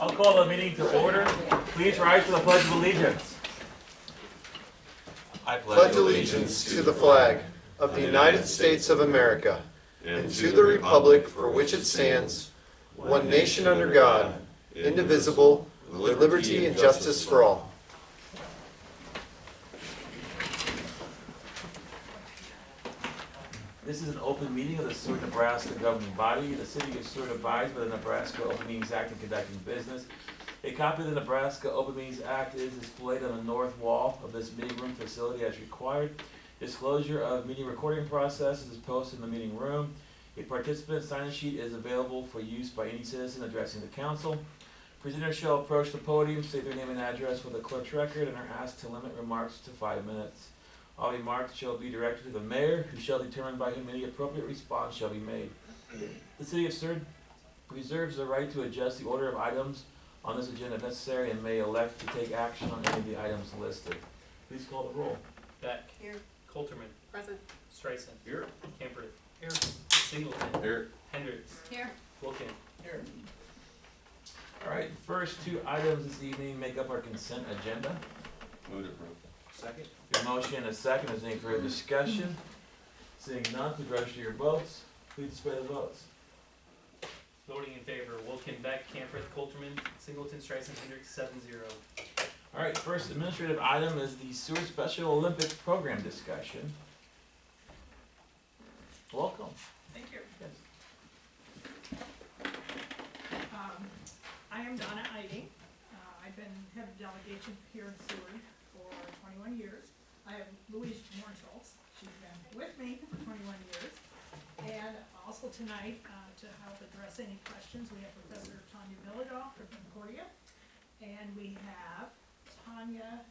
I'll call the meeting to order. Please rise for the Pledge of Allegiance. I pledge allegiance to the flag of the United States of America and to the republic for which it stands, one nation under God, indivisible, with liberty and justice for all. This is an open meeting of the Seward, Nebraska governing body. The city of Seward abides by the Nebraska Open Meetings Act in conducting business. A copy of the Nebraska Open Meetings Act is displayed on the north wall of this meeting room facility as required. Disclosure of meeting recording processes is posted in the meeting room. A participant sign-in sheet is available for use by any citizen addressing the council. Presenters shall approach the podium, state their name and address for the clerk's record, and are asked to limit remarks to 5 minutes. All remarks shall be directed to the mayor, who shall determine by whom any appropriate response shall be made. The city of Seward reserves the right to adjust the order of items on this agenda if necessary and may elect to take action on any of the items listed. Please call the roll. Beck. Here. Colterman. Present. Streisand. Here. Camper. Here. Singleton. Here. Hendricks. Here. Wilkin. Here. All right, first two items this evening make up our consent agenda. Move to approve. Second. Your motion and a second. Is there any further discussion? Seeing none, please register your votes. Please display the votes. Voting in favor: Wilkin, Beck, Camper, Colterman, Singleton, Streisand, Hendricks, 7-0. All right, first administrative item is the Seward Special Olympics program discussion. Welcome. Thank you. Yes. I am Donna Eiding. I've been head of delegation here in Seward for 21 years. I have Louise Morschultz. She's been with me for 21 years. And also tonight, to help address any questions, we have Professor Tanya Miladol from Concordia. And we have Tanya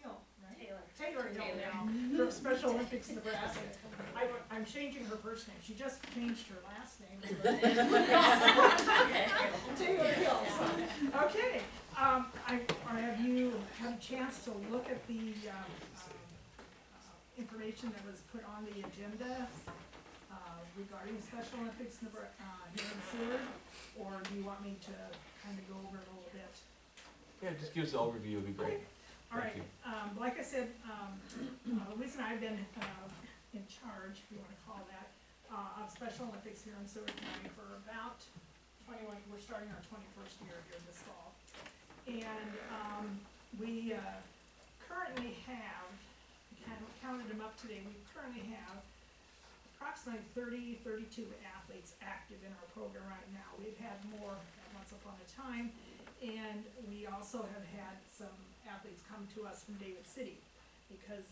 Hill, right? Taylor Hill now, from Special Olympics Nebraska. I'm changing her first name. She just changed her last name. Taylor Hill. Okay. Have you had a chance to look at the information that was put on the agenda regarding Special Olympics here in Seward? Or do you want me to kind of go over it a little bit? Yeah, just give us an overview, would be great. All right, Thank like I said, Louise and I have been in charge, if you want to call that, of Special Olympics here in Seward County for about 21, we're starting our 21st year here this fall. And we currently have, I counted them up today, we currently have approximately 32 athletes active in our program right now. We've had more at once upon a time, and we also have had some athletes come to us from David City, because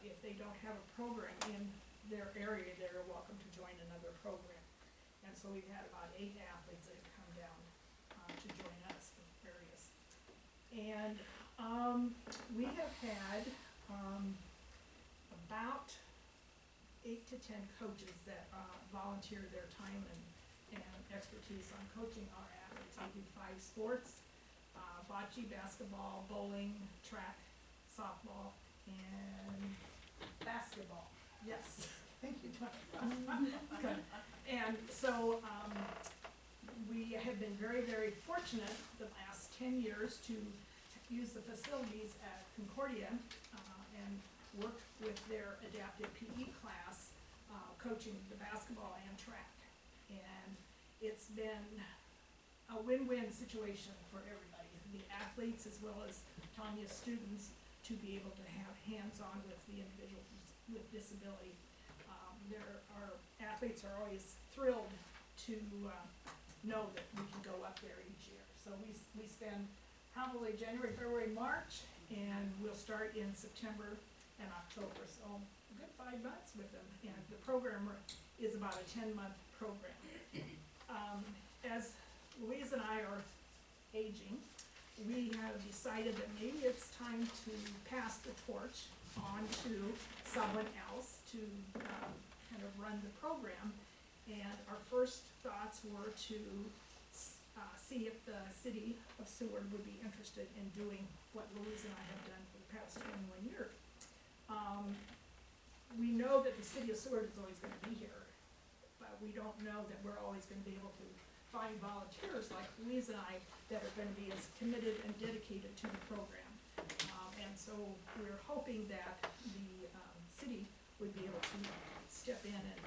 if they don't have a program in their area, they're welcome to join another program. And so we've had about 8 athletes that have come down to join us from various. And we have had about 8 to 10 coaches that volunteer their time and expertise on coaching our athletes. We do 5 sports: bocce, basketball, bowling, track, softball, and basketball. Yes, thank you, Tony. Good. And so we have been very, very fortunate the last 10 years to use the facilities at Concordia and work with their adaptive PE class, coaching the basketball and track. And it's been a win-win situation for everybody, the athletes as well as Tanya's students, to be able to have hands-on with the individuals with disability. Our athletes are always thrilled to know that we can go up there each year. So we spend probably January, February, March, and we'll start in September and October. So a good 5 months with them. And the program is about a 10-month program. As Louise and I are aging, we have decided that maybe it's time to pass the torch on to someone else to kind of run the program. And our first thoughts were to see if the city of Seward would be interested in doing what Louise and I have done for the past 21 years. We know that the city of Seward is always going to be here, but we don't know that we're always going to be able to find volunteers like Louise and I that are gonna be as committed and dedicated to the program. And so we're hoping that the, city would be able to step in and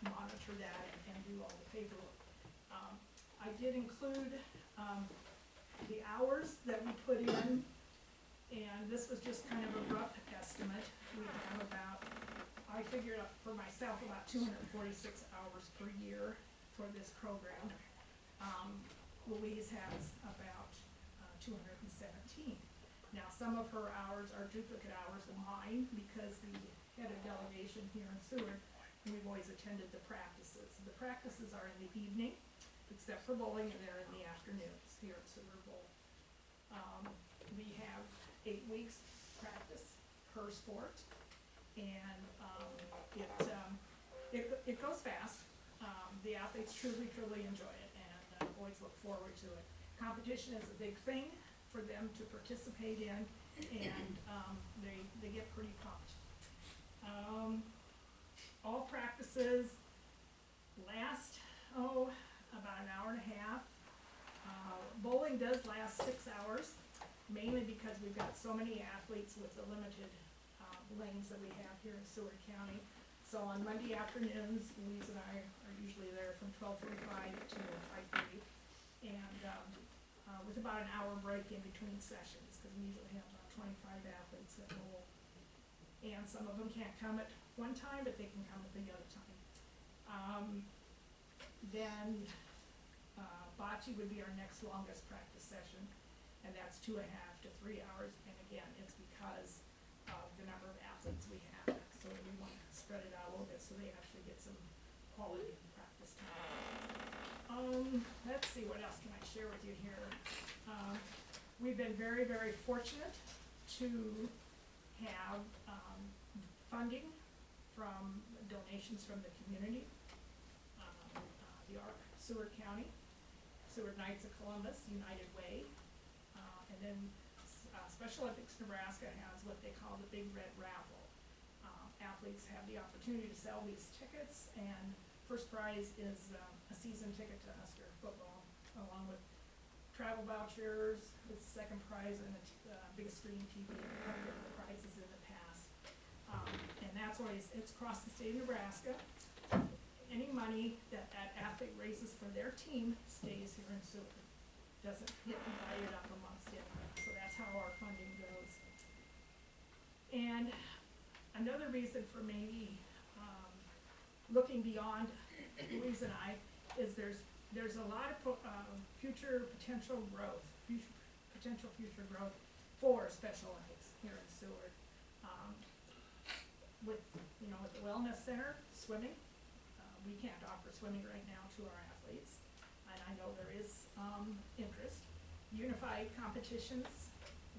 monitor that and do all the paperwork. I did include, the hours that we put in, and this was just kind of a rough estimate. We have about, I figured out for myself about 246 hours per year for this program. Louise has about 217. Now, some of her hours are duplicate hours of mine because the head of delegation here in Seward, we've always attended the practices. The practices are in the evening, except for bowling, and they're in the afternoons here at Seward Bowl. We have 8 weeks practice per sport, and it goes fast. The athletes truly enjoy it, and always look forward to it. Competition is a big thing for them to participate in, and they get pretty pumped. All practices last, about an hour and a half. Bowling does last 6 hours, mainly because we've got so many athletes with the limited lanes that we have here in Seward County. So on Monday afternoons, Louise and I are usually there from 12:45 to 5:30, and with about an hour break in between sessions, because we usually have about 25 athletes that bowl. And some of them can't come at one time, but they can come at the other time. Then bocce would be our next longest practice session, and that's 2.5 to 3 hours. And again, it's because of the number of athletes we have, so we want to spread it out a little bit so they actually get some quality practice time. Let's see, what else can I share with you here? We've been very fortunate to have funding from donations from the community, the ARC, Seward County, Seward Knights of Columbus, United Way, and then Special Olympics Nebraska has what they call the Big Red Raffle. Athletes have the opportunity to sell these tickets, and first prize is a season ticket to Husker football, along with travel vouchers. The second prize and a big screen TV, and other prizes in the past. And that's always, it's across the state of Nebraska. Any money that athlete raises for their team stays here in Seward. Doesn't get divided up amongst it. So that's how our funding goes. And another reason for maybe looking beyond Louise and I is there's a lot of future potential growth for Special Olympics here in Seward. With the wellness center, swimming, we can't offer swimming right now to our athletes, and I know there is interest. Unified competitions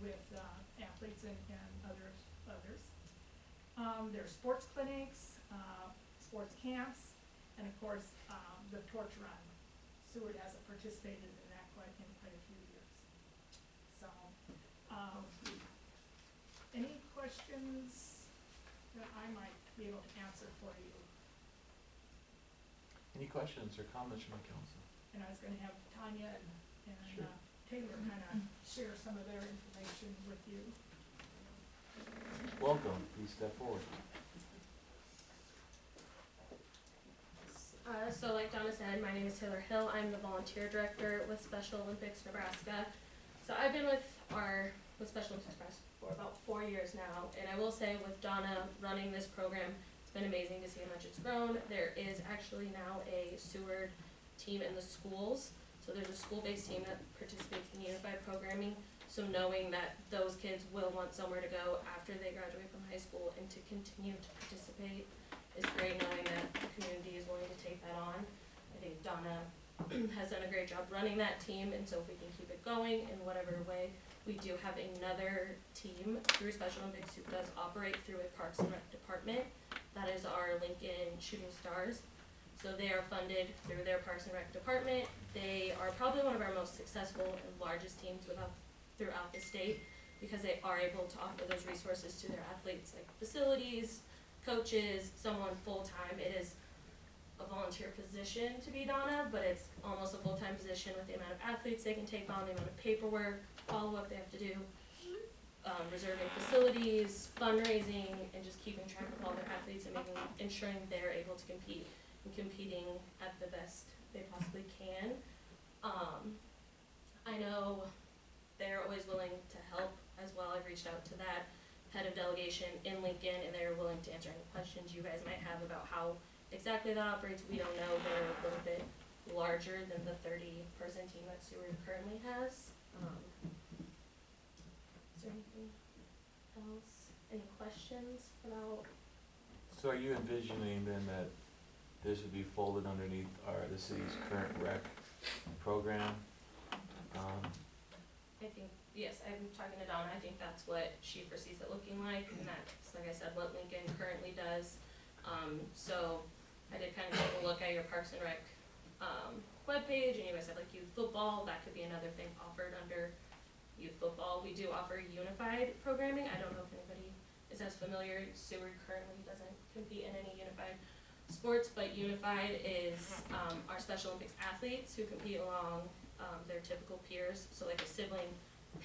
with athletes and others. There's sports clinics, sports camps, and of course the torch run. Seward hasn't participated in that quite a few years. So, any questions that I might be able to answer for you? Any questions or comments from the council? And I was gonna have Tanya and Sure. Taylor kinda share some of their information with you. Welcome, please step forward. So like Donna said, my name is Taylor Hill. I'm the volunteer director with Special Olympics Nebraska. So I've been with Special Olympics Nebraska for about 4 years now, and I will say with Donna running this program, it's been amazing to see how much it's grown. There is actually now a Seward team in the schools. So there's a school-based team that participates in unified programming. So knowing that those kids will want somewhere to go after they graduate from high school and to continue to participate is great, knowing that the community is willing to take that on. I think Donna has done a great job running that team, and so if we can keep it going in whatever way. We do have another team through Special Olympics who does operate through a Parks and Rec department. That is our Lincoln Shooting Stars. So they are funded through their Parks and Rec department. They are probably one of our most successful and largest teams throughout the state, because they are able to offer those resources to their athletes, like facilities, coaches, someone full-time. It is a volunteer position to be Donna, but it's almost a full-time position with the amount of athletes they can take on, the amount of paperwork, follow-up they have to do, reserving facilities, fundraising, and just keeping track of all their athletes and ensuring they're able to compete and competing at the best they possibly can. I know they're always willing to help as well. I've reached out to that head of delegation in Lincoln, and they're willing to answer any questions you guys might have about how exactly that operates. We don't know. They're a little bit larger than the 30-person team that Seward currently has. Is there anything else? Any questions about? So are you envisioning then that this would be folded underneath the city's current rec program? I think, yes, I'm talking to Donna, I think that's what she foresees it looking like, and that's, like I said, what Lincoln currently does. So I did kind of take a look at your Parks and Rec webpage, and you guys have like youth football. That could be another thing offered under youth football. We do offer unified programming. I don't know if anybody is as familiar. Seward currently doesn't compete in any unified sports, but unified is our Special Olympics athletes who compete along their typical peers, so like a sibling,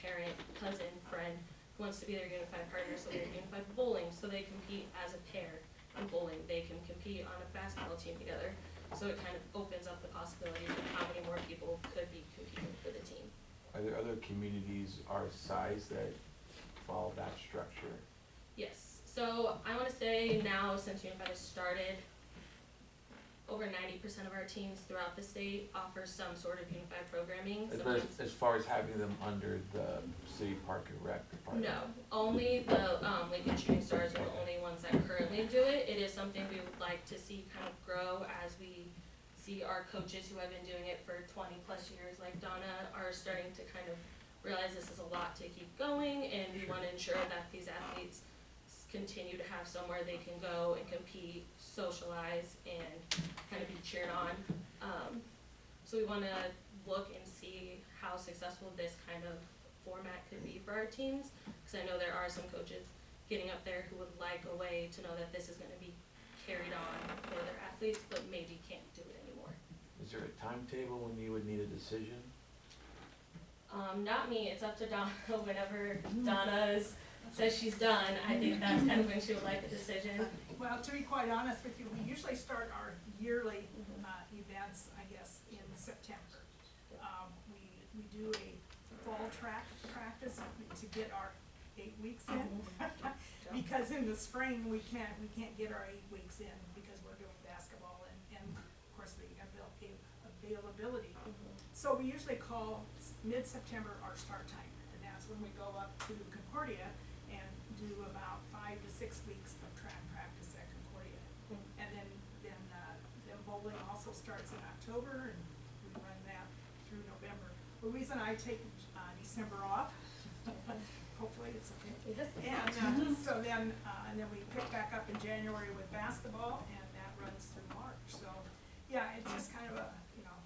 parent, cousin, friend who wants to be their unified partner, so they're unified bowling, so they compete as a pair in bowling. They can compete on a basketball team together, so it kind of opens up the possibilities of how many more people could be competing for the team. Are there other communities our size that follow that structure? Yes, so I want to say now since Unified has started, over 90% of our teams throughout the state offer some sort of unified programming. As far as having them under the city park and rec department? No, only the Lincoln Shooting Stars are the only ones that currently do it. It is something we would like to see kind of grow as we see our coaches who have been doing it for 20 plus years, like Donna, are starting to kind of realize this is a lot to keep going, and we want to ensure that these athletes continue to have somewhere they can go and compete, socialize, and kind of be cheered on. So we want to look and see how successful this kind of format could be for our teams, because I know there are some coaches getting up there who would like a way to know that this is going to be carried on for their athletes, but maybe can't do it anymore. Is there a timetable when you would need a decision? Not me, it's up to Donna. Whenever Donna says she's done, I think that's kind of when she would like a decision. Well, to be quite honest with you, we usually start our yearly events, I guess, in September. We do a fall track practice to get our 8 weeks in. Because in the spring, we can't get our 8 weeks in because we're doing basketball and of course the availability. So we usually call mid-September our start time, and that's when we go up to Concordia and do about 5 to 6 weeks of track practice at Concordia. And then bowling also starts in October, and we run that through November. The reason I take December off, hopefully it's okay. Yes. And so then, and then we pick back up in January with basketball, and that runs through March. So, yeah, it's just kind of a,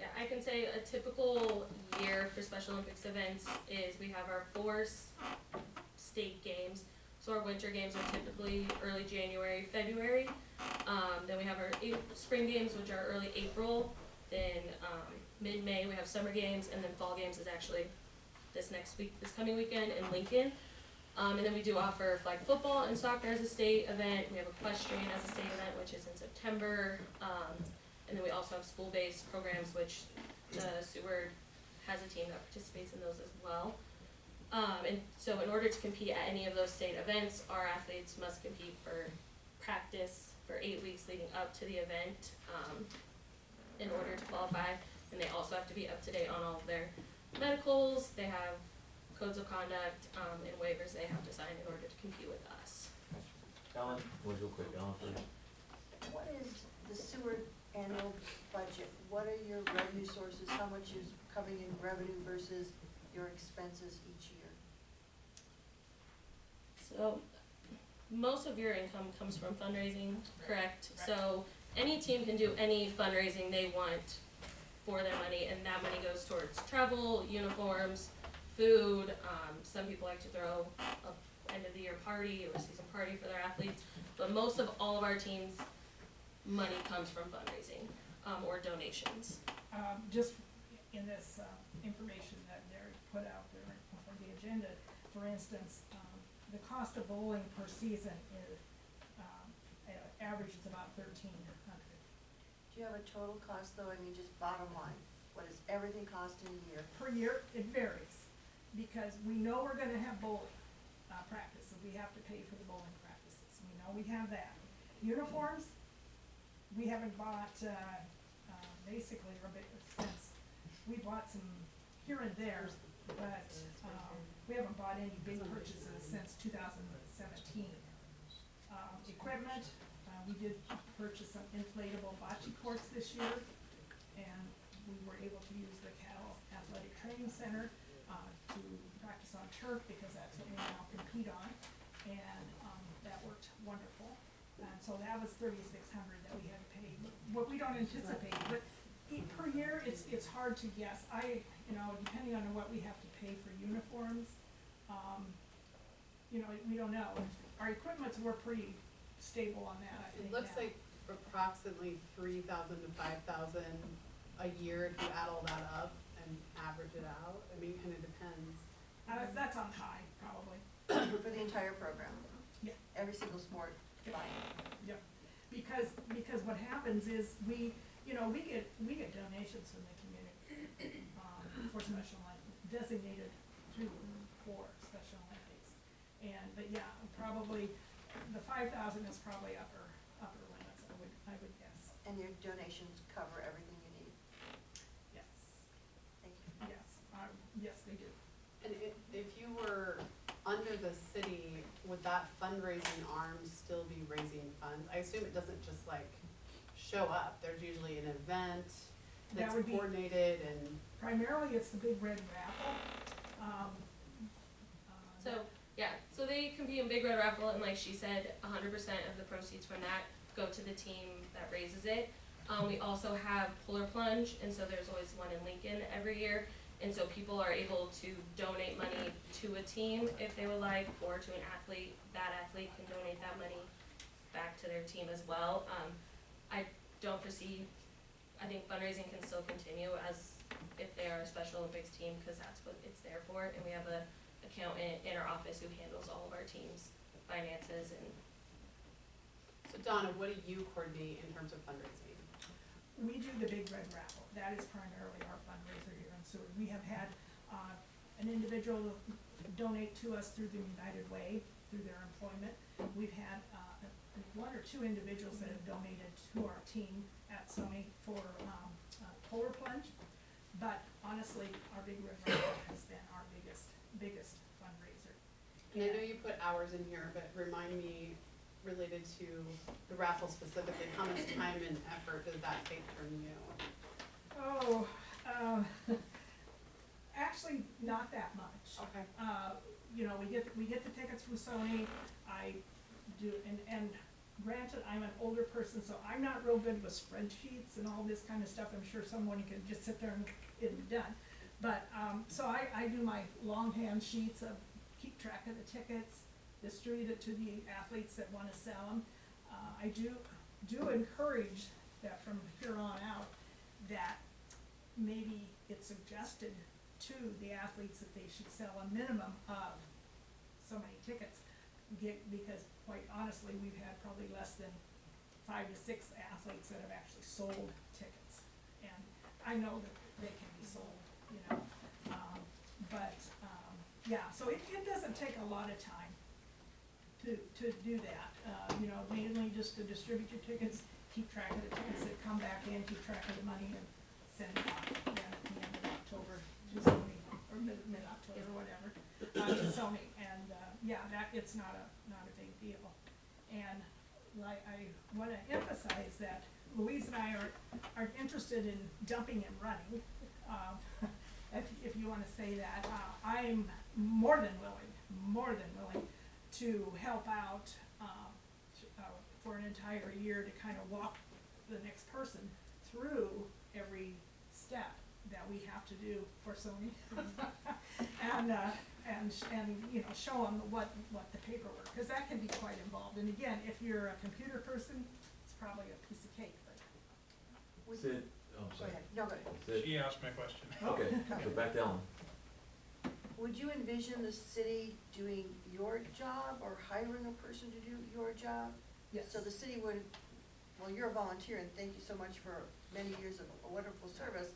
Yeah, I can say a typical year for Special Olympics events is we have our 4 state games. So our winter games are typically early January, February. Then we have our spring games, which are early April. Then mid-May we have summer games, and then fall games is actually this coming weekend in Lincoln. And then we do offer flag football and soccer as a state event. We have equestrian as a state event, which is in September. And then we also have school-based programs, which the Seward has a team that participates in those as well. And so in order to compete at any of those state events, our athletes must compete for practice for 8 weeks leading up to the event in order to qualify. And they also have to be up to date on all of their medicals. They have codes of conduct and waivers they have to sign in order to compete with us. Ellen, real quick, Ellen first. What is the Seward annual budget? What are your revenue sources? How much is coming in revenue versus your expenses each year? So most of your income comes from fundraising, correct? So any team can do any fundraising they want for their money, and that money goes towards travel, uniforms, food. Some people like to throw a end of the year party or season party for their athletes, but most of all of our teams money comes from fundraising, or donations. Just in this, information that Derek put out there for the agenda, for instance, the cost of bowling per season is, average is about $1,300. Do you have a total cost though, I mean, just bottom line, what does everything cost in a year? Per year, it varies, because we know we're gonna have bowling, practice, and we have to pay for the bowling practices, we know we have that. Uniforms, we haven't bought, basically, since, we bought some here and there, but, we haven't bought any big purchases since 2017. Equipment, we did purchase some inflatable bocce courts this year, and we were able to use the Cattle Athletic Training Center, to practice on turf, because that's what we now compete on, and, that worked wonderful. And so that was $3,600 that we had to pay, what we don't anticipate, but per year, it's hard to guess. Depending on what we have to pay for uniforms, we don't know. Our equipments were pretty stable on that, I think. It looks now. like approximately 3,000 to 5,000 a year if you add all that up and average it out. I mean, it kind of depends. That's on high, probably. For the entire program? Yeah. Every single sport, fine. Yep. Because what happens is we get donations from the community, for Special Olympics, designated for Special Olympics. But yeah, probably, the 5,000 is probably upper limits, I would guess. And your donations cover everything you need? Yes, Thank you. yes, they do. And if you were under the city, would that fundraising arm still be raising funds? I assume it doesn't just like show up. There's usually an event That that's would be- coordinated and. Primarily, it's the big red raffle. So they compete in Big Red Raffle, and like she said, 100% of the proceeds from that go to the team that raises it. We also have Plunge, and so there's always one in Lincoln every year. And so people are able to donate money to a team if they would like, or to an athlete. That athlete can donate that money back to their team as well. I don't foresee, I think fundraising can still continue as if they are a Special Olympics team, because that's what it's there for. And we have a accountant in our office who handles all of our team's finances. And So Donna, what do you coordinate in terms of fundraising? We do the Big Red Raffle. That is primarily our fundraiser here in Seward. We have had an individual donate to us through the United Way, through their employment. We've had one or two individuals that have donated to our team at Sony for polar plunge. But honestly, our Big Red Raffle has been our biggest fundraiser. And I know you put hours in here, but remind me, related to the raffle specifically, how much time and effort does that take from you? Oh, actually, not that much. Okay. We get the tickets from Sony. I do, and granted, I'm an older person, so I'm not real good with spreadsheets and all this kind of stuff. I'm sure someone can just sit there and get it done. But, so I do my longhand sheets of keep track of the tickets, distribute it to the athletes that wanna sell them. I do encourage that from here on out, that maybe it's suggested to the athletes that they should sell a minimum of so many tickets. Because quite honestly, we've had probably less than 5 to 6 athletes that have actually sold tickets. And I know that they can be sold, yeah, so it doesn't take a lot of time to do that. Mainly just to distribute your tickets, keep track of the tickets that come back in, keep track of the money, and send it out then at the end of October to Sony, or mid-October, whatever, to Sony. And, it's not a big deal. And I wanna emphasize that Louise and I aren't interested in jumping and running, if you wanna say that. I'm more than willing to help out, for an entire year to kind of walk the next person through every step that we have to do for Sony. and show them what the paperwork, because that can be quite involved. And again, if you're a computer person, it's probably a piece of cake, but. Sid, oh, Go sorry. ahead, no, go ahead. Sid, She asked my question. okay, so back to Ellen. Would you envision the city doing your job or hiring a person to do your job? Yes. So the city would, well, you're a volunteer and thank you so much for many years of a wonderful service.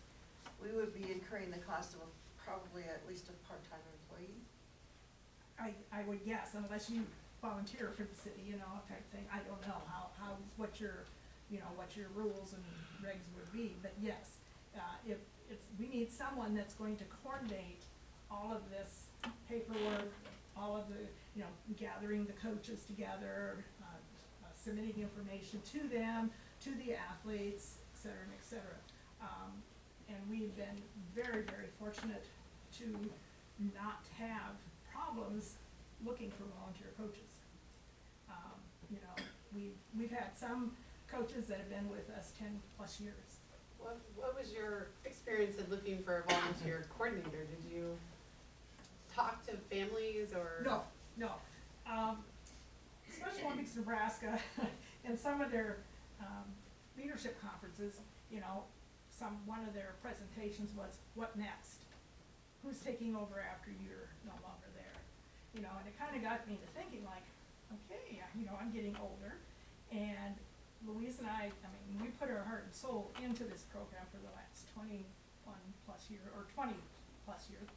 We would be incurring the cost of probably at least a part-time employee. I would guess, unless you volunteer for the city, you know, type thing, I don't know what your, you know, what your rules and regs would be, but yes, if we need someone that's going to coordinate all of this paperwork, all of the, you know, gathering the coaches together, submitting information to them, to the athletes, et cetera, and et cetera. And we've been very, very fortunate to not have problems looking for volunteer coaches. You know, we've had some coaches that have been with us 10+ years. What was your experience of looking for a volunteer coordinator? Did you talk to families or? No. Special Olympics Nebraska, in some of their, leadership conferences, you know, one of their presentations was, what next? Who's taking over after you're no longer there? You know, and it kinda got me to thinking like, okay, you know, I'm getting older, and Louise and I mean, we put our heart and soul into this program for the last 21+ years, or 20+ years.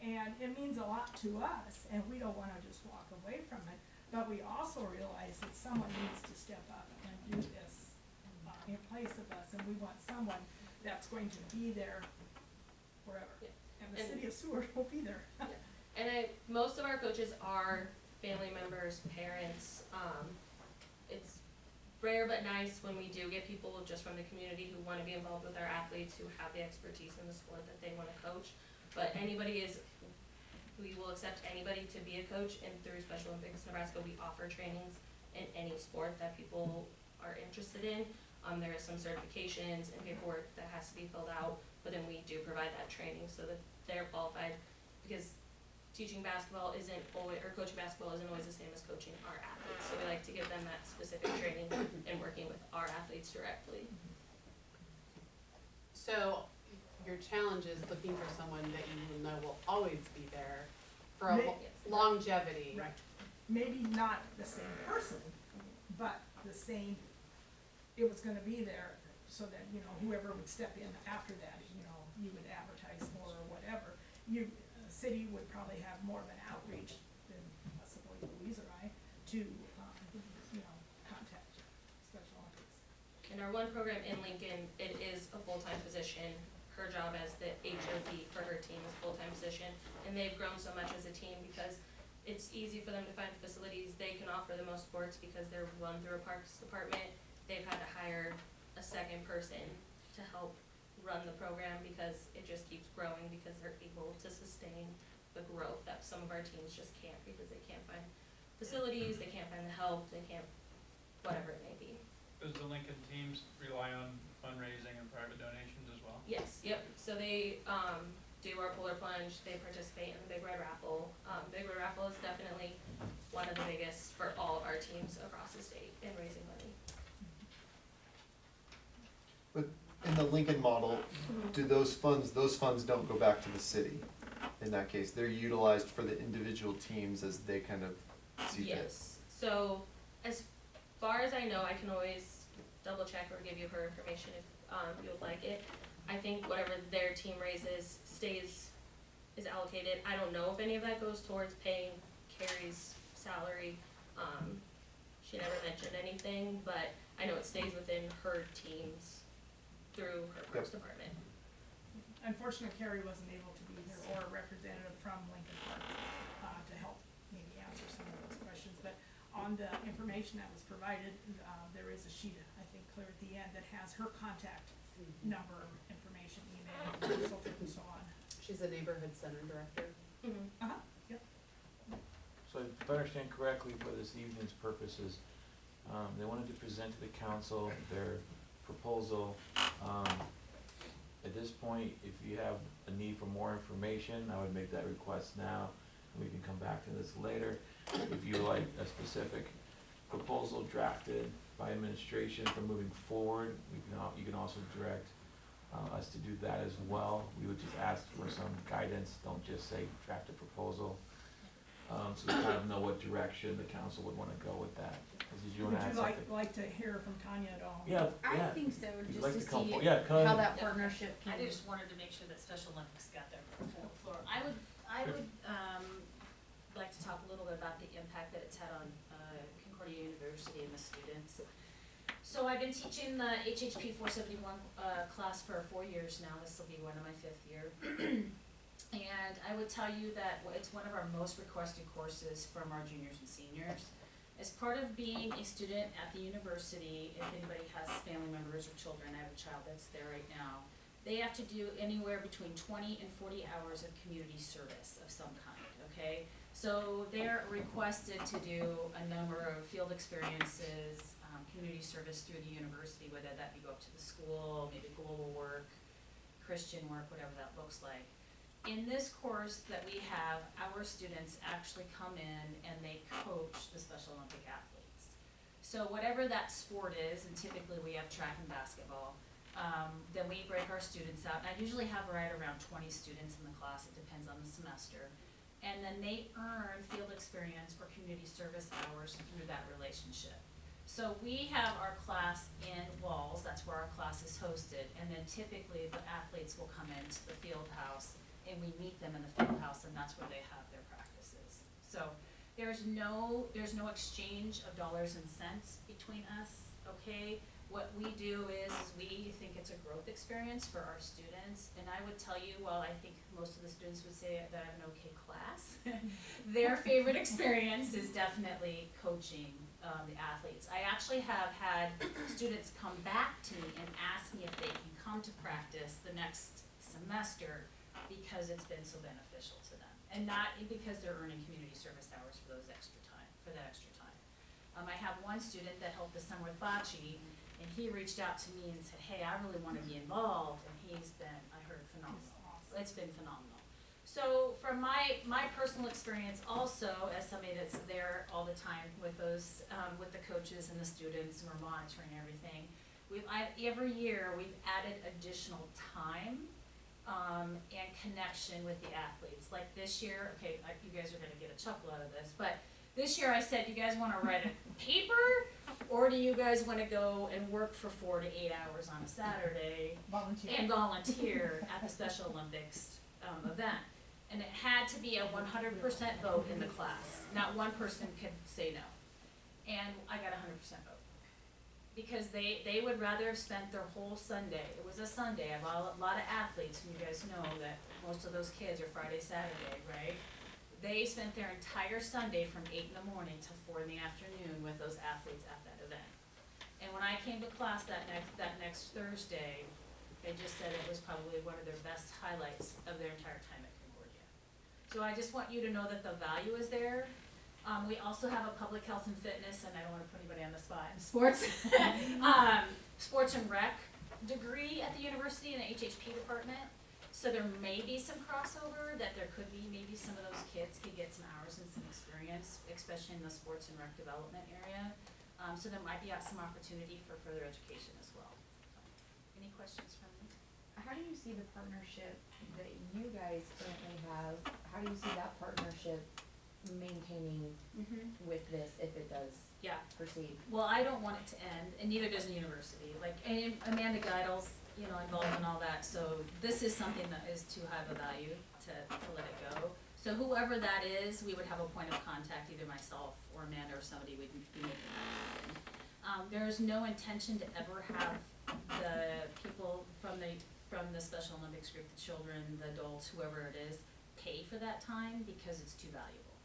And it means a lot to us, and we don't wanna just walk away from it, but we also realize that someone needs to step up and do this in place of us, and we want someone that's going to be there forever. Yeah. And the city of Seward will be there. And most of our coaches are family members, parents. It's rare but nice when we do get people just from the community who wanna be involved with our athletes, who have the expertise in the sport that they wanna coach. But we will accept anybody to be a coach, and through Special Olympics Nebraska, we offer trainings in any sport that people are interested in. There is some certifications and paperwork that has to be filled out, but then we do provide that training so that they're qualified, because teaching basketball isn't always, or coaching basketball isn't always the same as coaching our athletes. So we like to give them that specific training and working with our athletes directly. So your challenge is looking for someone that you know will always be there for a longevity. Right. Maybe not the same person, but the same, it was gonna be there, so that, you know, whoever would step in after that, you know, you would advertise for or whatever. City would probably have more of an outreach than possibly Louise or I to, you know, contact Special Olympics. In our one program in Lincoln, it is a full-time position. Her job as the HOD for her team is a full-time position, and they've grown so much as a team because it's easy for them to find facilities. They can offer the most sports because they're run through a parks department. They've had to hire a second person to help run the program because it just keeps growing, because they're able to sustain the growth that some of our teams just can't, because they can't find facilities, they can't find the help, they can't, whatever it may be. Does the Lincoln teams rely on fundraising and private donations as well? Yes, yep, so they, do our Polar Plunge, they participate in the Big Red Raffle. Big Red Raffle is definitely one of the biggest for all of our teams across the state in raising money. But in the Lincoln model, do those funds don't go back to the city? In that case, they're utilized for the individual teams as they kind of see fit? Yes, so as far as I know, I can always double check or give you her information if, you would like it. I think whatever their team raises is allocated. I don't know if any of that goes towards paying Carrie's salary. She never mentioned anything, but I know it stays within her teams through her parks department. Unfortunately, Carrie wasn't able to be here, or a representative from Lincoln Park, to help maybe answer some of those questions, but on the information that was provided, there is a sheet, I think, clear at the end, that has her contact number, information, email, so forth and so on. She's a neighborhood center director. Uh-huh, yep. So if I understand correctly, for this evening's purposes, they wanted to present to the council their proposal. At this point, if you have a need for more information, I would make that request now, and we can come back to this later. If you like a specific proposal drafted, by administration for moving forward. You can also direct us to do that as well. We would just ask for some guidance, don't just say draft a proposal. So we kind of know what direction the council would wanna go with that. Did you wanna add Would you something? like to hear from Tanya at all? Yeah, I yeah. think so, Would you just like to to come see for- yeah, come how ahead. that partnership can. I just wanted to make sure that Special Olympics got their full floor. I would like to talk a little bit about the impact that it's had on Concordia University and the students. So I've been teaching the HHP 471 class for 4 years now. This will be one of my 5th year. And I would tell you that it's one of our most requested courses from our juniors and seniors. As part of being a student at the university, if anybody has family members or children, I have a child that's there right now, they have to do anywhere between 20 and 40 hours of community service of some kind, okay? So they're requested to do a number of field experiences, community service through the university, whether that be go up to the school, maybe global work, Christian work, whatever that looks like. In this course that we have, our students actually come in and they coach the Special Olympic athletes. So whatever that sport is, and typically we have track and basketball, then we break our students out. And I usually have right around 20 students in the class, it depends on the semester. And then they earn field experience or community service hours through that relationship. So we have our class in Walls, that's where our class is hosted, and then typically the athletes will come into the field house and we meet them in the field house, and that's where they have their practices. So there's no exchange of dollars and cents between us, okay? What we do is we think it's a growth experience for our students, and I would tell you, while I think most of the students would say that I have an okay class, their favorite experience is definitely coaching the athletes. I actually have had students come back to me and ask me if they can come to practice the next semester because it's been so beneficial to them, and not because they're earning community service hours for that extra time. I have one student that helped the summer with bocce, and he reached out to me and said, hey, I really want to be involved, and he's been, I heard, phenomenal. It's been phenomenal. So from my personal experience also, as somebody that's there all the time with those, with the coaches and the students, and we're monitoring everything, every year we've added additional time and connection with the athletes. Like this year, okay, you guys are gonna get a chuckle out of this, but this year I said, you guys wanna write a paper, or do you guys wanna go and work for 4 to 8 hours on a Saturday Volunteer. and volunteer at the Special Olympics event? And it had to be a 100% vote in the class. Not one person could say no. And I got 100% vote. Because they would rather have spent their whole Sunday. It was a Sunday. I have a lot of athletes, and you guys know that most of those kids are Friday, Saturday, right? They spent their entire Sunday from 8 in the morning to 4 in the afternoon with those athletes at that event. And when I came to class that next Thursday, they just said it was probably one of their best highlights of their entire time at Concordia. So I just want you to know that the value is there. We also have a public health and fitness, and I don't want to put anybody on the spot, sports, sports and rec degree at the university in the HHP department. So there may be some crossover, that there could be, maybe some of those kids could get some hours and some experience, especially in the sports and rec development area. So there might be some opportunity for further education as well. Any questions from me? How do you see the partnership that you guys currently have, how do you see that partnership maintaining with this if it does Yeah. proceed? Well, I don't want it to end, and neither does the university. Like, and Amanda Geidel's, involved in all that, so this is something that is too high of a value to let it go. So whoever that is, we would have a point of contact, either myself or Amanda or somebody would be making that happen. There is no intention to ever have the people from the Special Olympics group, the children, the adults, whoever it is, pay for that time because it's too valuable.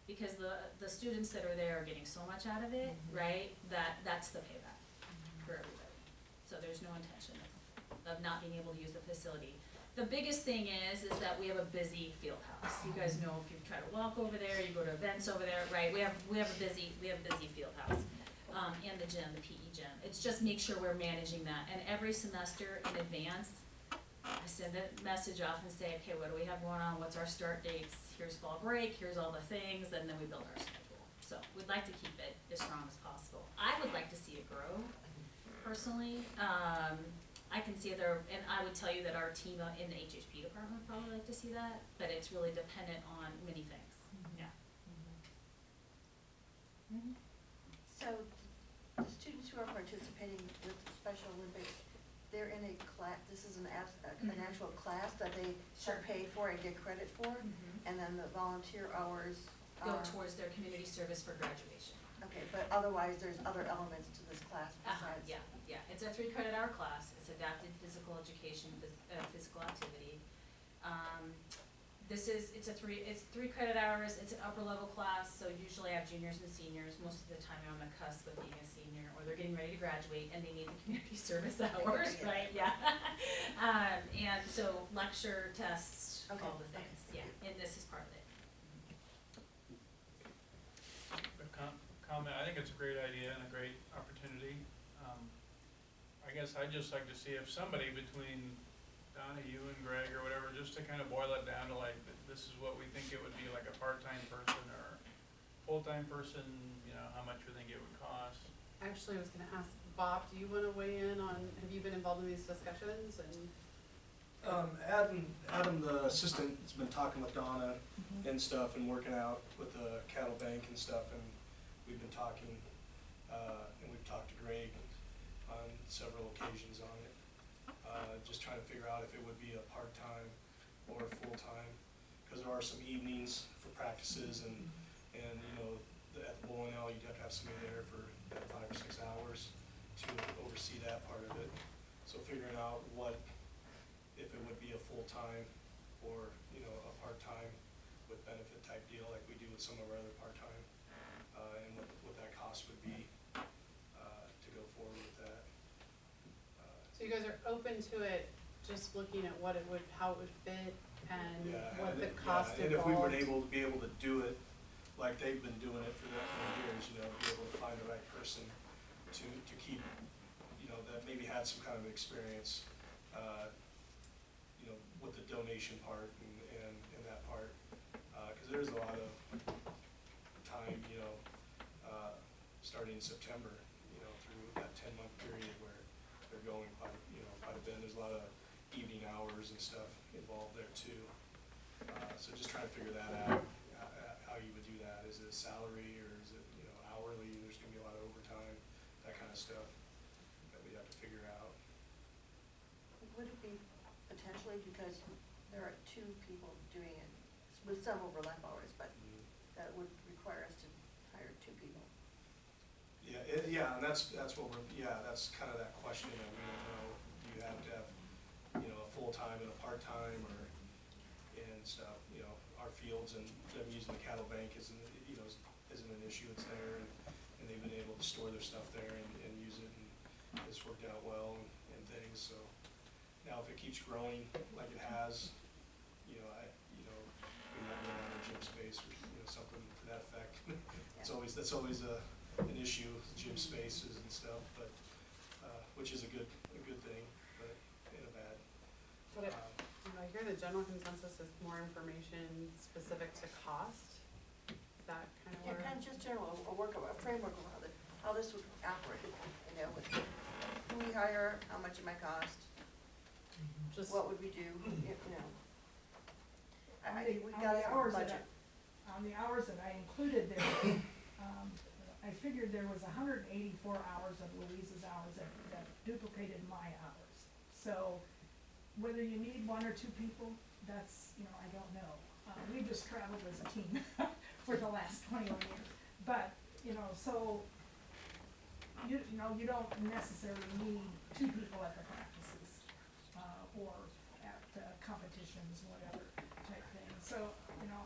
Because the students that are there are getting so much out of it, right, that's the payback for everybody. So there's no intention of not being able to use the facility. The biggest thing is that we have a busy field house. You guys know if you try to walk over there, you go to events over there, right, we have a busy field house. And the gym, the PE gym. It's just make sure we're managing that. And every semester in advance, I send a message off and say, okay, what do we have going on? What's our start dates? Here's fall break, here's all the things, and then we build our schedule. So we'd like to keep it as strong as possible. I would like to see it grow, personally. I can see there, and I would tell you that our team in the HHP department would probably like to see that, but it's really dependent on many things. Yeah. So the students who are participating with the Special Olympics, they're in a class, this is an actual class that they should pay for and get credit for, and then the volunteer hours Go are. towards their community service for graduation. Okay, but otherwise, there's other elements to this class besides. Yeah, it's a 3 credit hour class, it's adapted physical education, physical activity. It's 3 credit hours, it's an upper level class, so usually I have juniors and seniors, most of the time they're on the cusp of being a senior, or they're getting ready to graduate and they need the community service hours, right, yeah. And so lecture, tests, all the things, yeah, and this is part of it. Comment, I think it's a great idea and a great opportunity. I guess I'd just like to see if somebody between Donna, you and Greg or whatever, just to kind of boil it down to like, this is what we think it would be, like a part-time person or full-time person, you know, how much we think it would cost. Actually, I was gonna ask, Bob, do you wanna weigh in on, have you been involved in these discussions and? Adam, the assistant, has been talking with Donna and stuff and working out with the cattle bank and stuff, and we've been talking, and we've talked to Greg on several occasions on it. Just trying to figure out if it would be a part-time or full-time, because there are some evenings for practices and you know, at the bowling alley, you'd have to have somebody there for 5 or 6 hours to oversee that part of it. So figuring out if it would be a full-time or, you know, a part-time with benefit type deal like we do with some of our other part-time, and what that cost would be to go forward with that. So you guys are open to it, just looking at how it would fit and what the cost involved? And if we were able to do it like they've been doing it for that many years, you know, be able to find the right person to keep, you know, that maybe had some kind of experience, you know, with the donation part and that part, because there's a lot of time, you know, starting in September, you know, through that 10-month period where they're going quite a bit. There's a lot of evening hours and stuff involved there too. So just trying to figure that out, how you would do that. Is it a salary or is it, you know, hourly? There's gonna be a lot of overtime, that kind of stuff that we have to figure out. Would it be potentially, because there are 2 people doing it with some overlap hours, but that would require us to hire 2 people? Yeah, and that's what that's kind of that question that we don't know. Do you have to have, you know, a full-time and a part-time and stuff, you know, our fields and them using the cattle bank isn't an issue. It's there and they've been able to store their stuff there and use it, and it's worked out well and things. So now if it keeps growing like it has, you know, we might run out of gym space or, you know, something to that effect. That's always an issue, gym spaces and stuff, but which is a good thing, but in a bad. But I hear the general consensus is more information specific to cost. Is that kind of Yeah, where? kind of just general, a framework of how this would operate, you know, with who we hire, how much it might cost, Just what would we do, you know. On We the gotta have a hours that budget. On the hours that I included there, I figured there was 184 hours of Louise's hours that duplicated my hours. So whether you need 1 or 2 people, that's, you know, I don't know. We just traveled as a team for the last 21 years. But, you know, so, you know, you don't necessarily need 2 people at the practices, or at competitions, whatever type thing. So, you know,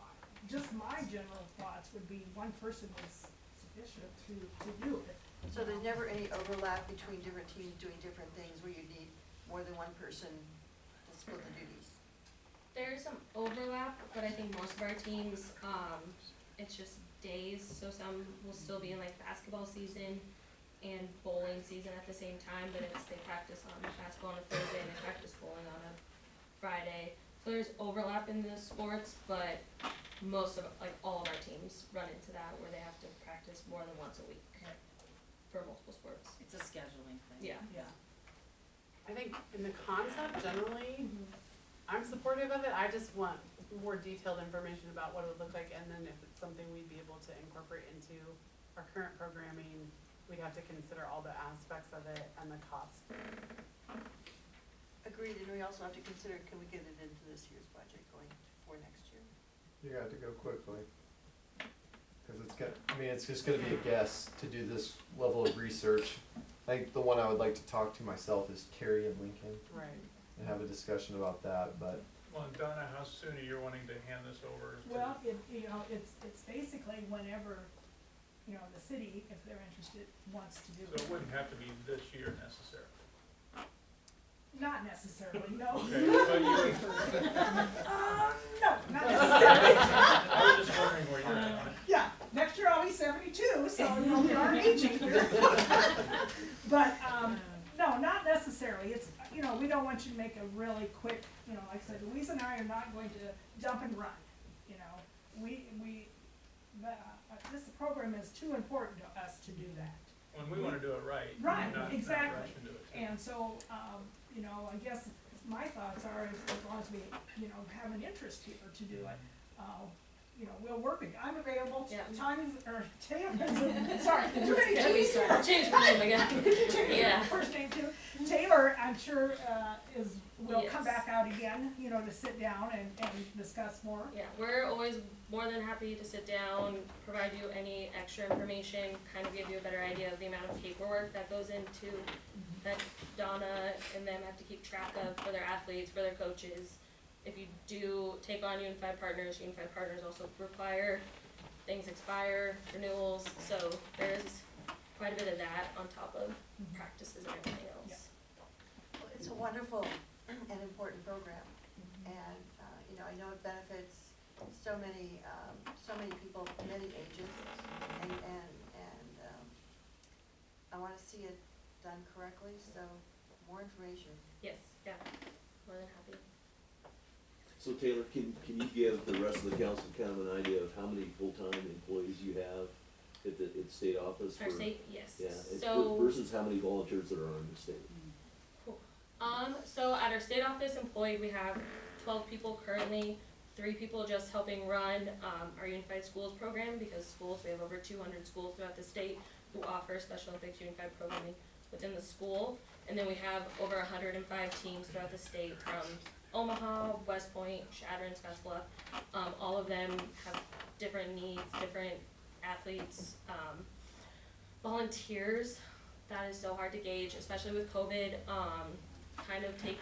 just my general thoughts would be 1 person is sufficient to do it. So there's never any overlap between different teams doing different things where you need more than 1 person to split the duties? There's some overlap, but I think most of our teams, it's just days, so some will still be in like basketball season and bowling season at the same time, but they practice on basketball on a Thursday and they practice bowling on a Friday. So there's overlap in the sports, but most of, like, all of our teams run into that where they have to practice more than once a week for multiple sports. It's a scheduling thing. Yeah. Yeah. I think in the concept, generally, I'm supportive of it, I just want more detailed information about what it would look like, and then if it's something we'd be able to incorporate into our current programming, we'd have to consider all the aspects of it and the cost. Agreed, and we also have to consider, can we get it into this year's budget going for next year? You got to go quickly. Because it's just gonna be a guess to do this level of research. I think the one I would like to talk to myself is Carrie and Lincoln Right. and have a discussion about that, but Well, and Donna, how soon are you wanting to hand this over to? Well, it's basically whenever, the city, if they're interested, wants to do So it it. wouldn't have to be this year necessarily. Not necessarily, no. Okay, but you, No, not necessarily. I was just wondering where you're at. Yeah, next year I'll be 72, so we are aging here. But, no, not necessarily. It's, we don't want you to make a really quick, like I said, Louise and I are not going to jump and run, this program is too important to us to do that. When we wanna do it right. Right, not exactly. rush into it too. And so, I guess my thoughts are, as long as we, have an interest here to do it, we'll work with you. I'm available, Yeah. Taylor sorry, did you Yeah, change? Change my name again. Change Yeah. your first name too. Taylor, I'm sure, will come Yes. back out again, to sit down and discuss more. Yeah, we're always more than happy to sit down, provide you any extra information, kind of give you a better idea of the amount of paperwork that goes into that Donna and them have to keep track of for their athletes, for their coaches. If you do take on Unified Partners also require things expire, renewals, so there's quite a bit of that on top of practices and everything else. Well, it's a wonderful and important program, and, I know it benefits so many people, many ages, and I wanna see it done correctly, so more information. Yes, yeah, more than happy. So Taylor, can you give the rest of the council kind of an idea of how many full-time employees you have at the state office? Our for- state, yes. Yeah, So, versus how many volunteers that are on the state? so at our state office employed, we have 12 people currently, 3 people just helping run, our Unified Schools program, because schools, we have over 200 schools throughout the state who offer Special Olympics Unified programming within the school. And then we have over 105 teams throughout the state from Omaha, West Point, Shatter, and Scottsbluff. All of them have different needs, different athletes, volunteers. That is so hard to gauge, especially with COVID, kind of taking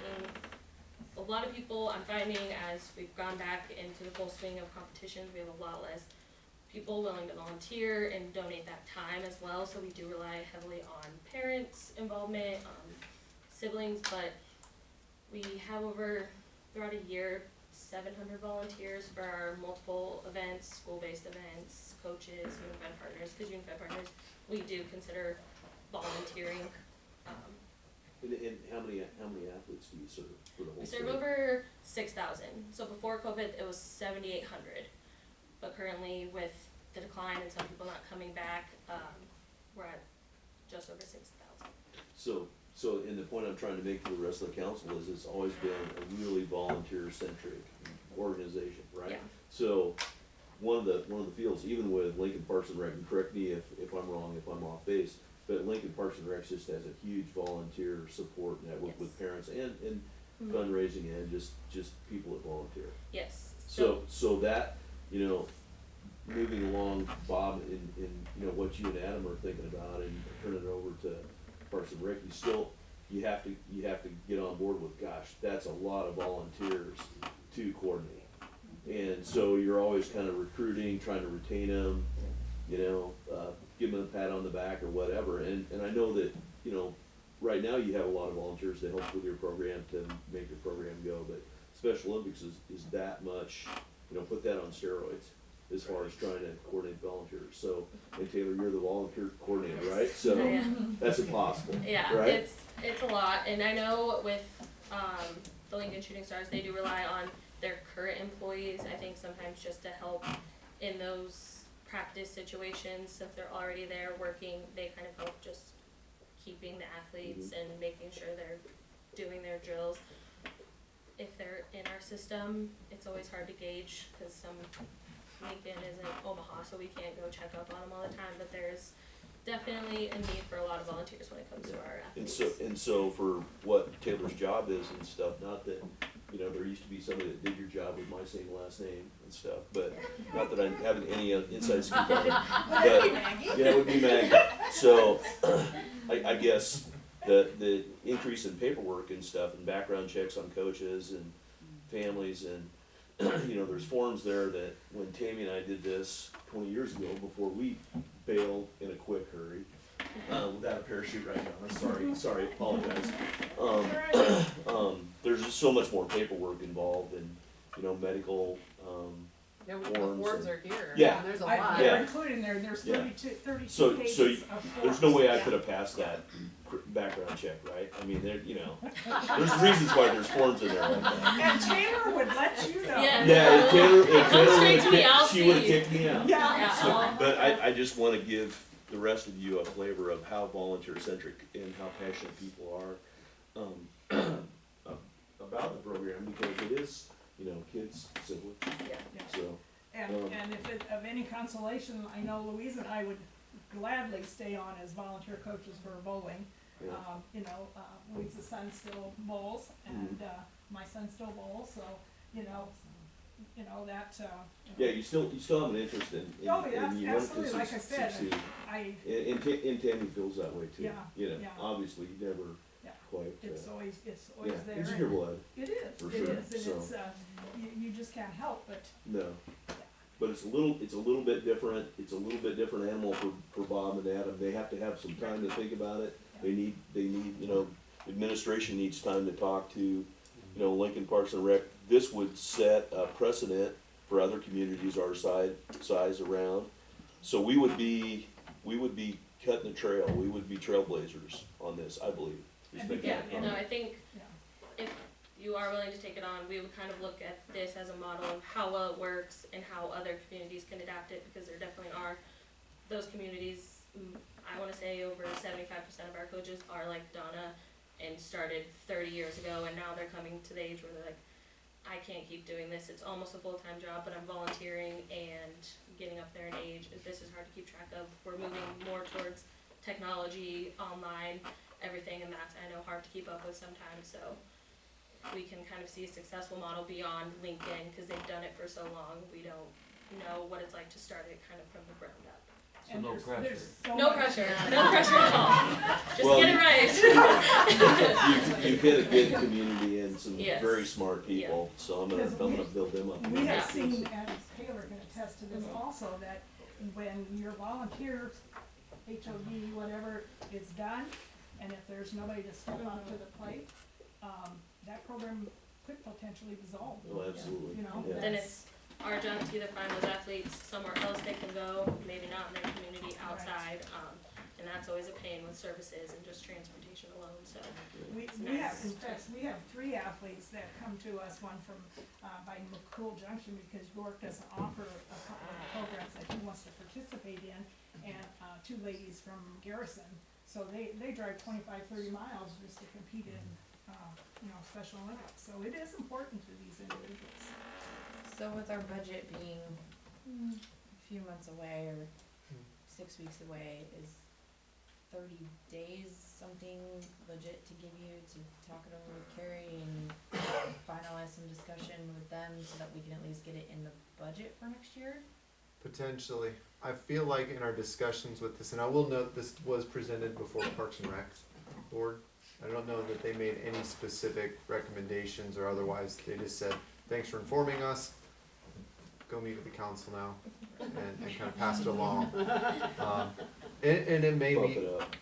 a lot of people. I'm finding as we've gone back into the full swing of competitions, we have a lot less people willing to volunteer and donate that time as well, so we do rely heavily on parents' involvement, siblings, but we have over, throughout a year, 700 volunteers for our multiple events, school-based events, coaches, Unified Partners, because Unified Partners, we do consider volunteering. And how many athletes do you serve for the whole We state? serve over 6,000, so before COVID, it was 7,800. But currently, with the decline and some people not coming back, we're at just over 6,000. So, and the point I'm trying to make to the rest of the council is it's always been a really volunteer-centric organization, right? Yeah. So, one of the fields, even with Lincoln Parks and Rec, and correct me if I'm wrong, if I'm off base, but Lincoln Parks and Rec just has a huge volunteer support network Yes. with parents and Mhm. fundraising and just people that volunteer. Yes. So that, moving along, Bob, in what you and Adam are thinking about and turning it over to Parks and Rec, you have to get on board with, gosh, that's a lot of volunteers to coordinate. And so you're always kind of recruiting, trying to retain them, give them a pat on the back or whatever. And I know that, right now you have a lot of volunteers to help with your program, to make your program go, but Special Olympics is that much, put that on steroids as far as trying to coordinate volunteers. So, and Taylor, you're the volunteer coordinator, right? So Yeah. that's impossible, Yeah, right? it's a lot, and I know with the Lincoln Shooting Stars, they do rely on their current current employees, I think sometimes just to help in those practice situations, since they're already there working, they kind of help just keeping the athletes and making sure they're doing their drills. If they're in our system, it's always hard to gauge, because some Lincoln isn't Omaha, so we can't go check up on them all the time, but there's definitely a need for a lot of volunteers when it comes to our athletes. And so for what Taylor's job is and stuff, not that, you know, there used to be somebody that did your job with my same last name and stuff, but not that I have any inside scoop on it. But, yeah, it would be Maggie. So, I guess the increase in paperwork and stuff and background checks on coaches and families and, you know, there's forms there that when Tammy and I did this 20 years ago, before we bailed in a quick hurry, without a parachute right now, sorry, apologize. There's just so much more paperwork involved and, you know, medical, Yeah, the forms forms and- are here. Yeah. And there's a I- lot. They're Yeah. included in there, there's Yeah. 32 So pages of forms. there's no way I Yeah. could have passed that background check, right? I mean, there, you know, there's reasons why there's forms in there like that. And Taylor would let you know. Yeah. Yeah, if Taylor, It comes straight to me, I'll she would have see. kicked me out. Yeah. So, but I just wanna give the rest of you a flavor of how volunteer centric and how passionate people are, about the program, because it is, you know, kids simply, Yeah. so. And if it, of any consolation, I know Louise and I would gladly stay on as volunteer coaches for bowling. Yeah. You know, Louise's son still bowls, and, my son still bowls, so, you know, that, Yeah, you still have an interest in Oh, yeah, and you want to absolutely, like I said, succeed. I, And Tammy feels that way too. Yeah, You know, yeah. obviously, you never Yeah. quite, it's always yeah, there. it's in and your blood, It is, for it sure, is, and so. it's, you just can't help but, no. But it's a little bit different, it's a little bit different animal for Bob and Adam, they have to have some time to think about it. They need, you know, administration needs time to talk to, you know, Lincoln Parks and Rec. This would set a precedent for other communities our size around. So we would be cutting the trail, we would be trailblazers on this, I believe. Just think Yeah, about it. no, I think yeah. if you are willing to take it on, we would kind of look at this as a model of how well it works and how other communities can adapt it, because there definitely are those communities. I wanna say over 75% of our coaches are like Donna and started 30 years ago, and now they're coming to the age where they're like, I can't keep doing this, it's almost a full-time job, but I'm volunteering and getting up there in age, this is hard to keep track of. We're moving more towards technology, online, everything, and that's, I know, hard to keep up with sometimes, so we can kind of see a successful model beyond LinkedIn, because they've done it for so long. We don't know what it's like to start it kind of from the ground up. So And no there's pressure. so No much- pressure, no pressure at all. Just Well, get it right. You've hit a good community and some Yes. very smart people, so I'm gonna build them up. We have Yeah. seen, and Taylor can attest to this also, that when your volunteer, HOD, whatever, is done, and if there's nobody to step up to the plate, that program could potentially dissolve. Oh, absolutely, You know, yeah. Then it's our job to either find those athletes somewhere else they can go, maybe not in their community outside, and that's always a pain with services and just transportation alone, so. We It's have, nice. in fact, we have 3 athletes that come to us, one from, by McCool Junction, because York doesn't offer a couple of programs that he wants to participate in, and, 2 ladies from Garrison. So they drive 25, 30 miles just to compete in, Special Olympics, so it is important to these individuals. So with our budget being a few months away or 6 weeks away, is 30 days something legit to give you to talk it over with Carrie and finalize some discussion with them so that we can at least get it in the budget for next year? Potentially. I feel like in our discussions with this, and I will note this was presented before Parks and Rec Board. I don't know that they made any specific recommendations or otherwise. They just said, thanks for informing us. Go meet with the council now and kind of pass it along. And it may Bump be, it up.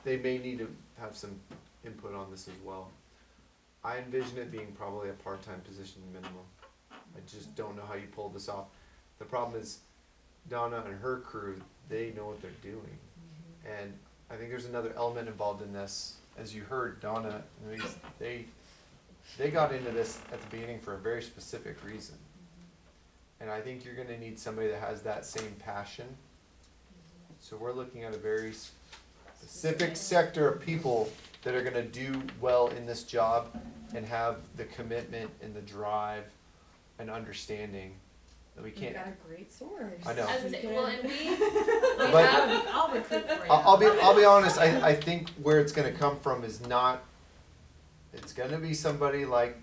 they may need to have some input on this as well. I envision it being probably a part-time position minimum. I just don't know how you pull this off. The problem is Donna and her crew, they know what they're doing. And I think there's another element involved in this. As you heard, Donna, they they got into this at the beginning for a very specific reason. And I think you're gonna need somebody that has that same passion. So we're looking at a very specific sector of people that are gonna do well in this job and have the commitment and the drive and understanding that we We've can't. got a great source. I know. As I say, well, and we But- have, I'll recruit for you. I'll be honest, I think where it's gonna come from is not, it's gonna be somebody like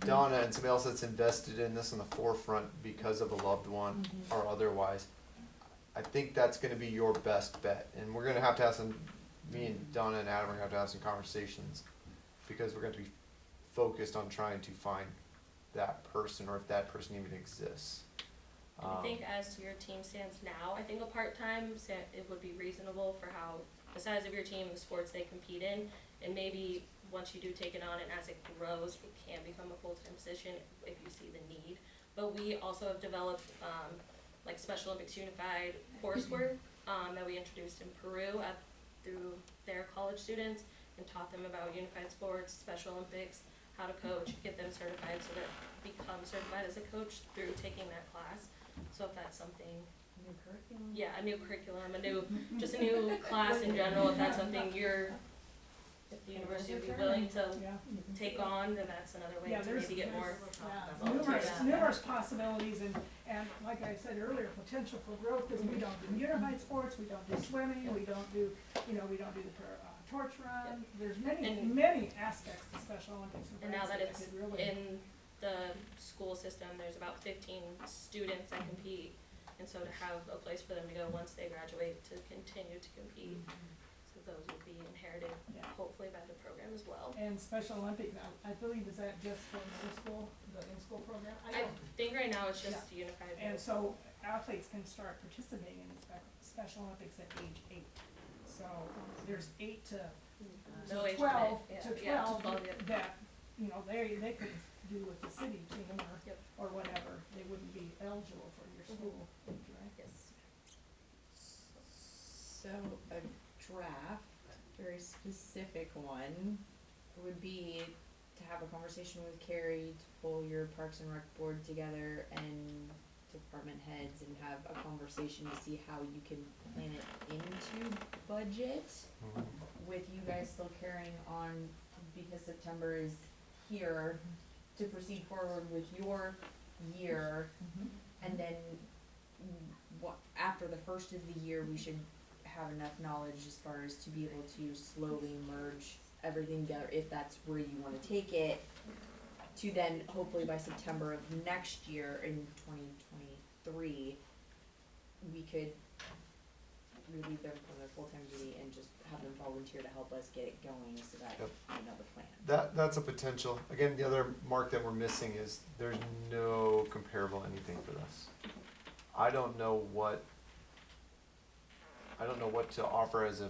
Donna and somebody else that's invested in this in the forefront because of a loved one or otherwise. I think that's gonna be your best bet, and we're gonna have to have some, me and Donna and Adam are gonna have to have some conversations, because we're going to be focused on trying to find that person, or if that person even exists. and I think as your team stands now, I think a part-time, it would be reasonable for how, the size of your team, the sports they compete in, and maybe once you do take it on and as it grows, it can become a full-time position if you see the need. But we also have developed, like Special Olympics Unified coursework, that we introduced in Peru through their college students, and taught them about unified sports, Special Olympics, how to coach, get them certified so that become certified as a coach through taking that class. So if that's something, New curriculum. yeah, a new curriculum, just a new class in general, if that's something if the university would be willing to Yeah. take on, then that's another way Yeah, to there's, maybe get more. numerous possibilities, and like I said earlier, potential for growth, because we don't do unified sports, we don't do swimming, we don't do, we don't do the torch run. There's many aspects to Special Olympics. And now that it's could really- in the school system, there's about 15 students that compete, and so to have a place for them to go once they graduate to continue to compete, so those would be inherited Yeah. hopefully by the program as well. And Special Olympics, I believe, is that just for middle school, the in-school program? I think right now it's just unified. And so athletes can start participating in Special Olympics at age 8. So there's 8 to No age 12, limit, to yeah, 12 yeah. that, they could do with the city team Yep. or whatever. They wouldn't be eligible for your school, right? Yes. So a draft, very specific one, would be to have a conversation with Carrie, to pull your Parks and Rec board together and department heads and have a conversation to see how you can plan it into budget, with you guys still carrying on, because September is here, to proceed forward with your year. And then, after the first of the year, we should have enough knowledge as far as to be able to slowly merge everything together, if that's where you wanna take it, to then hopefully by September of next year in 2023, we could relieve them from their full-time duty and just have them volunteer to help us get it going, so that Yep. we know the plan. That's a potential. Again, the other mark that we're missing is there's no comparable anything for this. I don't know what to offer as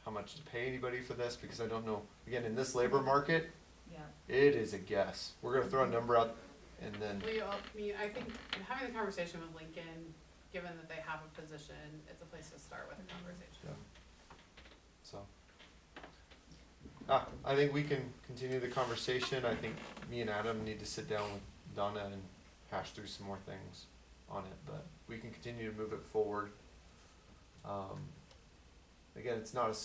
how much to pay anybody for this, because I don't know, again, in this labor market, Yeah. it is a guess. We're gonna throw a number out and then, I think in having the conversation with Lincoln, given that they have a position, it's a place to start with a conversation. so. I think we can continue the conversation. I think me and Adam need to sit down with Donna and hash through some more things on it, but we can continue to move it forward. Again, it's not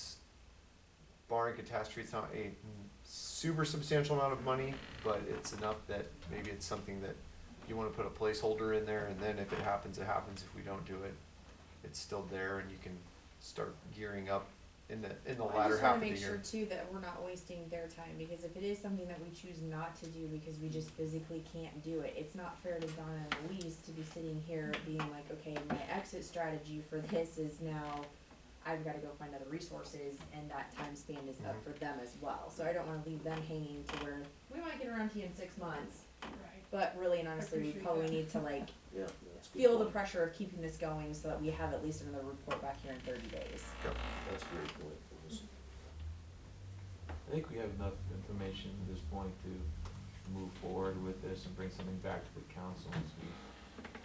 barring catastrophe, it's not a super substantial amount of money, but it's enough that maybe it's something that you wanna put a placeholder in there, and then if it happens, it happens. If we don't do it, it's still there, and you can start gearing up in the latter half of the year. I just wanna make sure too that we're not wasting their time, because if it is something that we choose not to do because we just physically can't do it, it's not fair to Donna and Louise to be sitting here being like, okay, my exit strategy for this is now I've gotta go find other resources, and that time span is up for them as well. So I don't wanna leave them hanging to where we might get around to you in 6 months, Right. but really and honestly, we Appreciate probably that. need to like Yeah, that's a good feel the point. pressure of keeping this going so that we have at least another report back here in 30 days. That's a great point, Phyllis. I think we have enough information at this point to move forward with this and bring something back to the council once we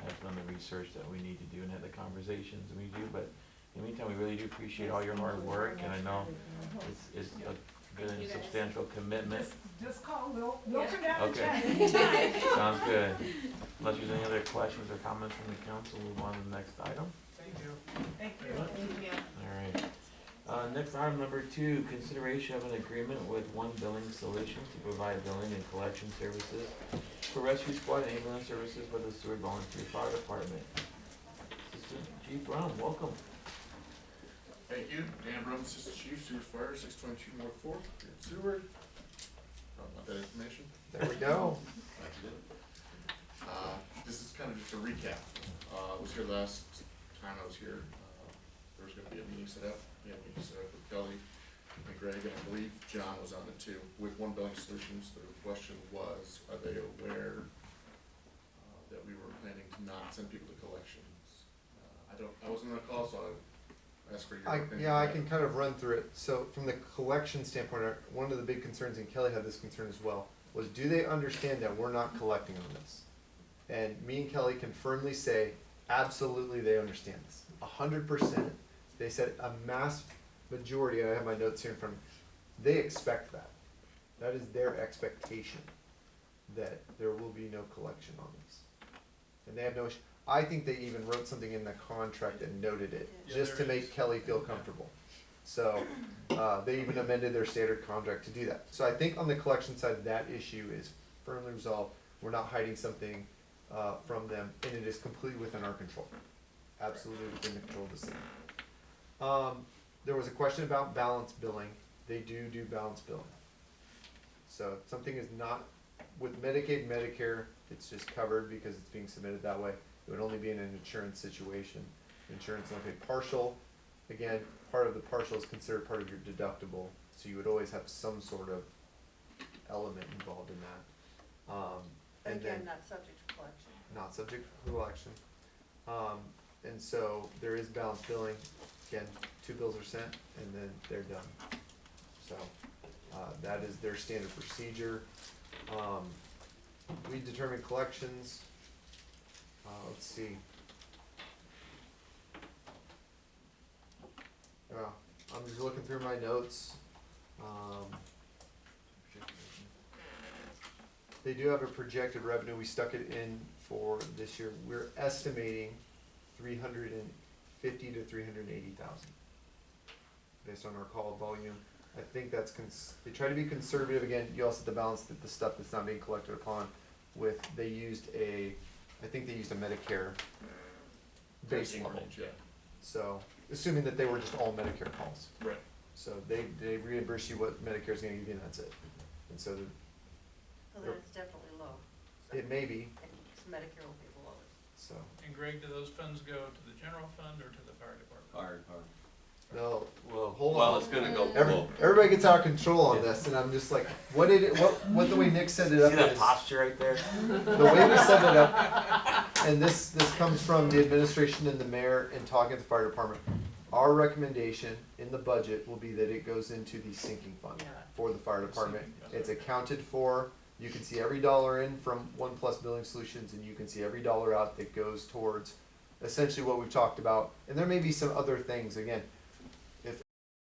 have done the research that we need to do and have the conversations we do, but in the meantime, we really do appreciate all your hard work, and I know it's Good Thank you, guys. substantial commitment. Just call, we'll Yeah. come down and Okay. chat anytime. Sounds good. Unless there's any other questions or comments from the council, we'll move on to the next item. Thank you. Thank you. Thank you. Alright. Next item number 2, consideration of an agreement with One Billing Solutions to provide billing and collection services for rescue squad and ambulance services for the Seward Volunteer Fire Department. Assistant Chief Brown, welcome. Thank you, Dan Brown, Assistant Chief, Seward Fire, 622 North 4th, here in Seward. Want that information? There we go. This is kind of just a recap. I was here last time I was here. There was gonna be a meeting set up. We had a meeting set up with Kelly and Greg, and I believe John was on it too, with One Billing Solutions. The question was, are they aware that we were planning to not send people to collections? I wasn't on a call, so I asked for your opinion. Yeah, I can kind of run through it. So from the collection standpoint, one of the big concerns, and Kelly had this concern as well, was do they understand that we're not collecting on this? And me and Kelly can firmly say, absolutely they understand this. 100%. They said a mass majority, I have my notes here in front of me, they expect that. That is their expectation, that there will be no collection on this. And they have no issue. I think they even wrote something in the contract and noted it, Yeah, just to there make is. Kelly feel comfortable. So, they even amended their standard contract to do that. So I think on the collection side, that issue is firmly resolved. We're not hiding something, from them, and it is completely within our control. Absolutely within the control of the city. There was a question about balance billing. They do balance billing. So if something is not, with Medicaid, Medicare, it's just covered because it's being submitted that way. It would only be in an insurance situation. Insurance only paid partial. Again, part of the partial is considered part of your deductible, so you would always have some sort of element involved in that. And Again, then not subject to collection. not subject to collection. And so there is balanced billing. Again, 2 bills are sent and then they're done. So, that is their standard procedure. We determine collections. Let's see. I'm just looking through my notes. They do have a projected revenue. We stuck it in for this year. We're estimating 350 to 380,000 based on our call volume. I think that's they try to be conservative. Again, you also have to balance the stuff that's not being collected upon with, I think they used a Medicare base Pricing level. range, yeah. So, assuming that they were just all Medicare calls. Right. So they reimburse you what Medicare's gonna give you and that's it. And so So then it's definitely low. So it may be, Medicare will be the lowest. so, And Greg, do those funds go to the general fund or to the fire department? Fire department. no, Well, hold Well, on. it's gonna go, Everybody gets out of control on this and I'm just like, what the way Nick set it see up that is, posture right there? the way we set it up, and this comes from the administration and the mayor and talking to the fire department. Our recommendation in the budget will be that it goes into the sinking fund Yeah. for the fire department. It's accounted for. You can see every dollar in from One Plus Billing Solutions, and you can see every dollar out that goes towards essentially what we've talked about. And there may be some other things. Again,